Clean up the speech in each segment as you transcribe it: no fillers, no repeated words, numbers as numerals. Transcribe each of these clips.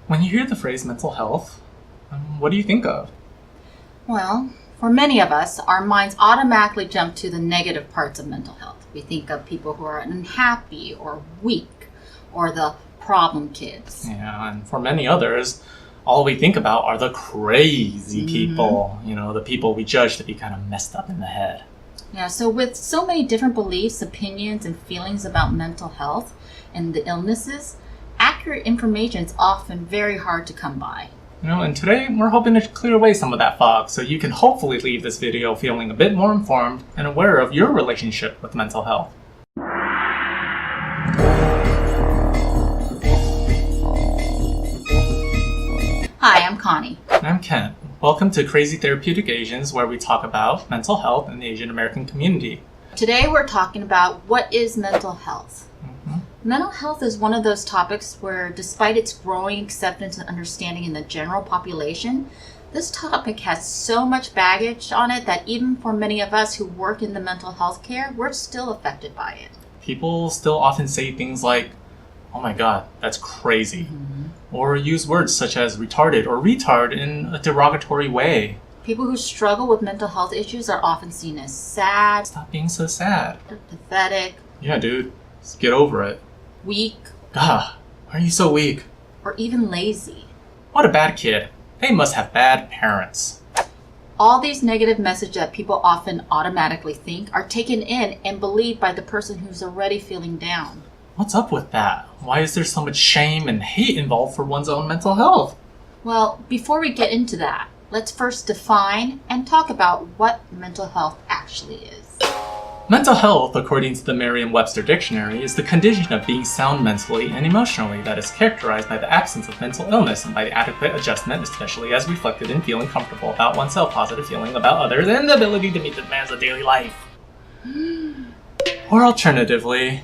When you hear the phrase mental health, what do you think of? Well, for many of us, our minds automatically jump to the negative parts of mental health. We think of people who are unhappy or weak or the problem kids. Yeah, and for many others, all we think about are the crazy people, the people we judge to be kind of messed up in the head. Yeah, so with so many different beliefs, opinions, and feelings about mental health and the illnesses, accurate information is often very hard to come by. And today we're hoping to clear away some of that fog so you can hopefully leave this video feeling a bit more informed and aware of your relationship with mental health. Hi, I'm Connie. And I'm Kent. Welcome to Crazy Therapeutic Asians, where we talk about mental health in the Asian American community. Today we're talking about what is mental health. Mental health is one of those topics where, despite its growing acceptance and understanding in the general population, this topic has so much baggage on it that even for many of us who work in the mental health care, we're still affected by it. People still often say things like, "Oh my god, that's crazy," or use words such as retarded or retard in a derogatory way. People who struggle with mental health issues are often seen as sad, Stop being so sad. pathetic, Yeah, dude, just get over it. weak, God, why are you so weak? or even lazy. What a bad kid. They must have bad parents. All these negative messages that people often automatically think are taken in and believed by the person who's already feeling down. What's up with that? Why is there so much shame and hate involved for one's own mental health? Well, before we get into that, let's first define and talk about what mental health actually is. Mental health, according to the Merriam-Webster Dictionary, is the condition of being sound mentally and emotionally that is characterized by the absence of mental illness and by the adequate adjustment, especially as reflected in feeling comfortable about oneself, positive feeling about others, and the ability to meet the demands of daily life. Or alternatively,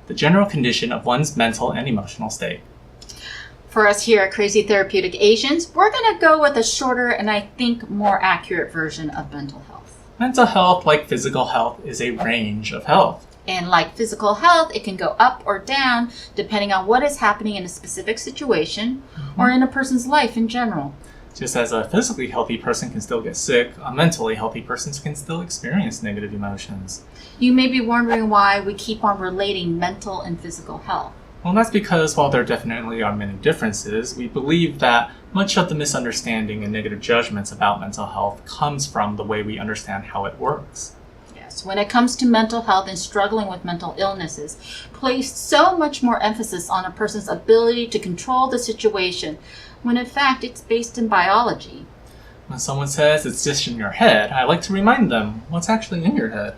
the general condition of one's mental and emotional state. For us here at Crazy Therapeutic Asians, we're going to go with a shorter and I think more accurate version of mental health. Mental health, like physical health, is a range of health. And like physical health, it can go up or down depending on what is happening in a specific situation or in a person's life in general. Just as a physically healthy person can still get sick, a mentally healthy person can still experience negative emotions. You may be wondering why we keep on relating mental and physical health. Well, that's because while there definitely are many differences, we believe that much of the misunderstanding and negative judgments about mental health comes from the way we understand how it works. Yes, when it comes to mental health and struggling with mental illnesses, place so much more emphasis on a person's ability to control the situation, when in fact it's based in biology. When someone says it's just in your head, I like to remind them what's actually in your head.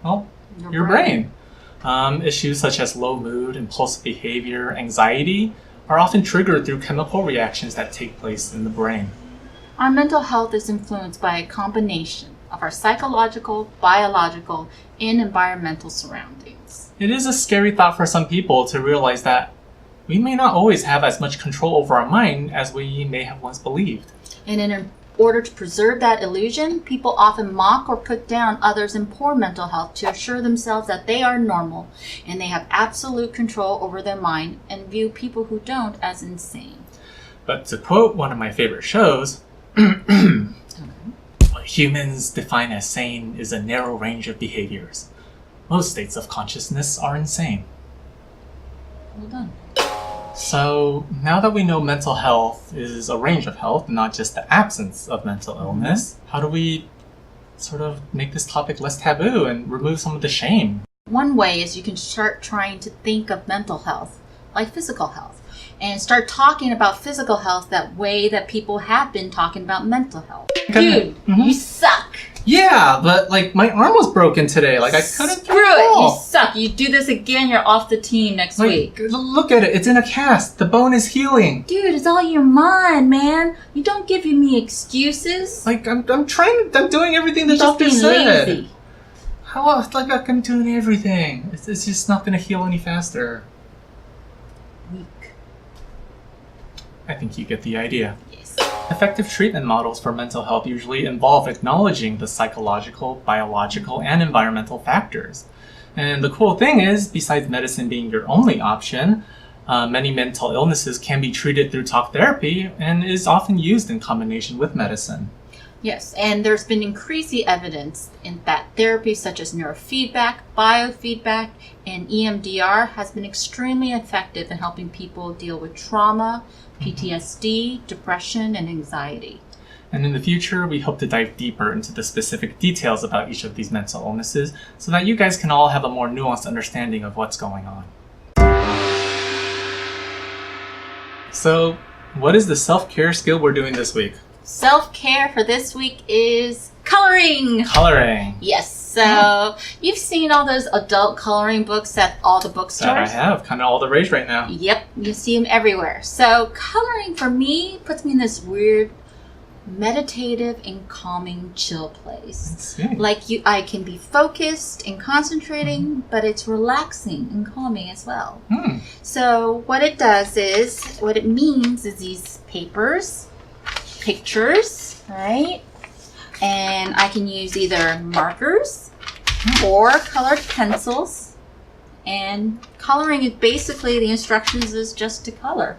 Well, your brain. Issues such as low mood, impulsive behavior, anxiety are often triggered through chemical reactions that take place in the brain. Our mental health is influenced by a combination of our psychological, biological, and environmental surroundings. It is a scary thought for some people to realize that we may not always have as much control over our mind as we may have once believed. And in order to preserve that illusion, people often mock or put down others in poor mental health to assure themselves that they are normal and they have absolute control over their mind and view people who don't as insane. But to quote one of my favorite shows, what humans define as sane is a narrow range of behaviors. Most states of consciousness are insane. Well done. So now that we know mental health is a range of health, not just the absence of mental illness, how do we sort of make this topic less taboo and remove some of the shame? One way is you can start trying to think of mental health like physical health and start talking about physical health that way that people have been talking about mental health. Dude, you suck. Yeah, but like my arm was broken today. Like I couldn't Screw it. You suck. You do this again, you're off the team next week. Look at it. It's in a cast. The bone is healing. Dude, it's all your mind, man. You don't give me excuses. Like I'm doing everything the doctor said. Lazy. How else? Like I'm doing everything. It's just not gonna heal any faster. Weak. I think you get the idea. Yes. Effective treatment models for mental health usually involve acknowledging the psychological, biological, and environmental factors. And the cool thing is, besides medicine being your only option, Many mental illnesses can be treated through talk therapy and is often used in combination with medicine. Yes, and there's been increasing evidence in that therapy such as neurofeedback, biofeedback, and EMDR has been extremely effective in helping people deal with trauma, PTSD, depression, and anxiety. And in the future, we hope to dive deeper into the specific details about each of these mental illnesses so that you guys can all have a more nuanced understanding of what's going on. So, what is the self-care skill we're doing this week? Self-care for this week is coloring. Coloring. Yes, so you've seen all those adult coloring books at all the bookstores? That I have, kind of all the rage right now. Yep, you see them everywhere. So coloring for me puts me in this weird meditative and calming chill place. Let's see. Like I can be focused and concentrating, but it's relaxing and calming as well. So what it means is these pictures, right? And I can use either markers or colored pencils. And coloring is basically, the instructions is just to color.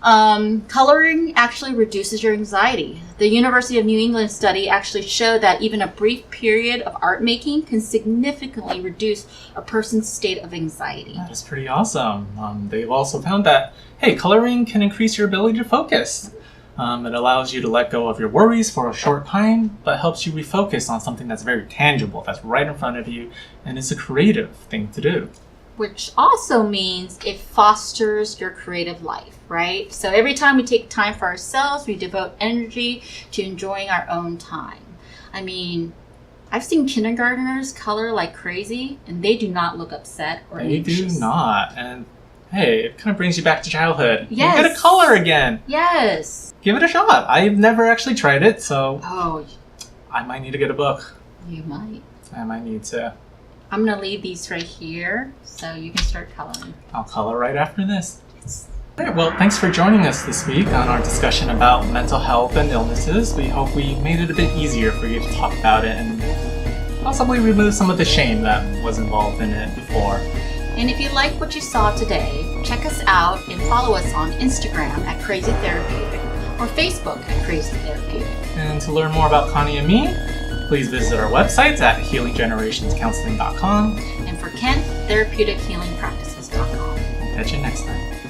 Coloring actually reduces your anxiety. The University of New England study actually showed that even a brief period of art making can significantly reduce a person's state of anxiety. That is pretty awesome. They've also found that, hey, coloring can increase your ability to focus. It allows you to let go of your worries for a short time, but helps you refocus on something that's very tangible, that's right in front of you, and it's a creative thing to do. Which also means it fosters your creative life, right? So every time we take time for ourselves, we devote energy to enjoying our own time. I mean, I've seen kindergartners color like crazy, and they do not look upset or anxious. They do not. And hey, it kind of brings you back to childhood. Yes. You get to color again. Yes. Give it a shot. I've never actually tried it, so I might need to get a book. You might. I might need to. I'm going to leave these right here so you can start coloring. I'll color right after this. Yes. All right, well, thanks for joining us this week on our discussion about mental health and illnesses. We hope we made it a bit easier for you to talk about it and possibly remove some of the shame that was involved in it before. And if you like what you saw today, check us out and follow us on Instagram at Crazy Therapeutic or Facebook at Crazy Therapeutic. And to learn more about Connie and me, please visit our websites at healinggenerationscounseling.com. And for Kent, therapeutichealingpractices.com. Catch you next time.